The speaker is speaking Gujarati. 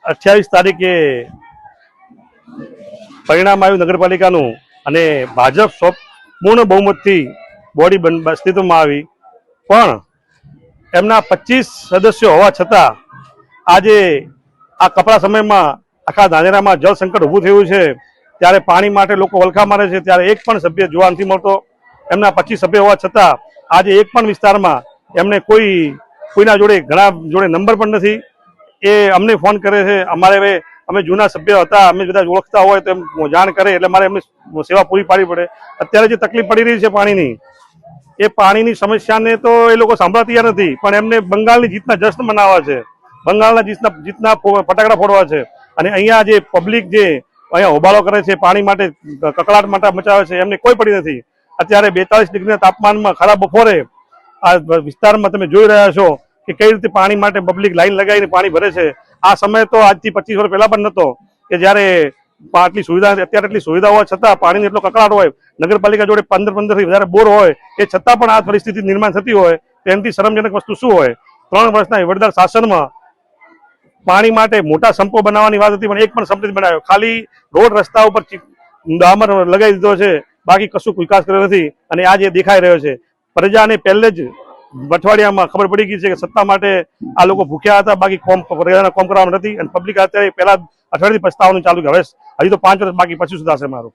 28 તારીખે પરિણામ આવ્યું નગરપાલિકાનું અને ભાજપ પૂર્ણ બહુમતથી બોડી અસ્તિત્વમાં આવી, પણ એમના 25 સદસ્યો હોવા છતાં આજે આ કપરા સમયમાં આખા ધાનેરામાં જળ સંકટ ઊભું થયું છે। ત્યારે પાણી માટે લોકો વલખા મારે છે, ત્યારે એક પણ સભ્ય જોવા નથી મળતો। એમના 25 સભ્ય હોવા છતાં આજે એક પણ વિસ્તારમાં એમને કોઈના જોડે ઘણા જોડે નંબર પણ નથી। એ અમને ફોન કરે છે, અમે જૂના સભ્ય હતા, અમે બધા ઓળખતા હોય તો એમ જાણ કરે એટલે મારે એમની સેવા પૂરી પાડવી પડે। અત્યારે જે તકલીફ પડી રહી છે પાણીની, એ પાણીની સમસ્યાને તો એ લોકો સાંભળવા તૈયાર નથી, પણ એમને બંગાળની જીતના જશ્ન મનાવવા છે, બંગાળના જીતના ફટાકડા ફોડવા છે। અને અહીંયા જે પબ્લિક જે અહીંયા હોબાળો કરે છે, પાણી માટે કકળાટ મચાવે છે, એમને કોઈ પડી નથી। અત્યારે 42 ડિગ્રીના તાપમાનમાં ખરાબ બપોરે આ વિસ્તારમાં તમે જોઈ રહ્યા છો કે કઈ રીતે પાણી માટે પબ્લિક લાઈન લગાવીને પાણી ભરે છે। આ સમય તો આજથી 25 વર્ષ પહેલા પણ નહોતો કે જ્યારે આટલી સુવિધા, અત્યારે એટલી સુવિધા હોવા છતાં પાણીનો એટલો કકળાટ હોય, નગરપાલિકા જોડે 15 થી વધારે બોર હોય, એ છતાં પણ આ પરિસ્થિતિ નિર્માણ થતી હોય તો એનાથી શરમજનક વસ્તુ શું હોય? 3 વર્ષના વડદાર શાસનમાં પાણી માટે મોટા સંપો બનાવવાની વાત હતી, પણ એક પણ સંપ નથી બનાવ્યો। ખાલી રોડ રસ્તા ઉપર ડામર લગાવી દીધો છે, બાકી કશું વિકાસ કર્યો નથી। અને આ જે દેખાઈ રહ્યો છે, પ્રજાને પહેલે જ અઠવાડિયામાં ખબર પડી ગઈ છે કે સત્તા માટે આ લોકો ભૂખ્યા હતા, બાકી પ્રજાના કોમ કરવાનું નથી। અને પબ્લિક અત્યારે પહેલા અઠવાડિયાથી પસ્તાવાનું ચાલુ કે હવે હજી તો 5 વર્ષ બાકી, પછી સુધારશે મારું।